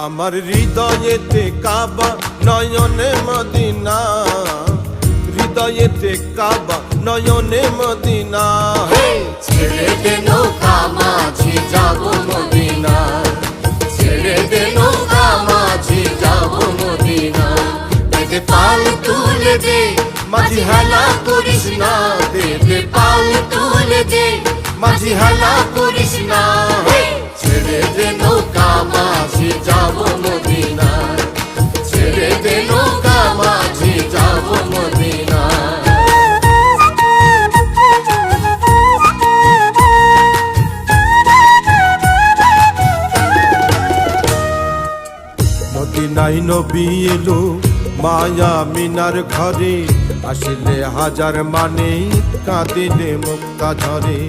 আমার হৃদয়েতে কাবা নয়নে মদিনা, হৃদয়েতে কাবা নয়নে মদিনা। ছেড়ে দে নৌকা মাঝি যাব মদিনা, ছেড়ে দে নৌকা মাঝি যাব মদিনা। দে পাল তুলে দে মাঝি হেলা করিস না, দে পাল তুলে দে মাঝি হেলা করিস না। ছেড়ে দে নৌকা মাঝি যাব মদিনা, ছেড়ে দে নৌকা মাঝি যাব মদিনা। মদিনায় নবী এলো মায়া মিনার ঘরে, আসলে হাজার মানে কাঁদিলে মুক্তা ঝরে।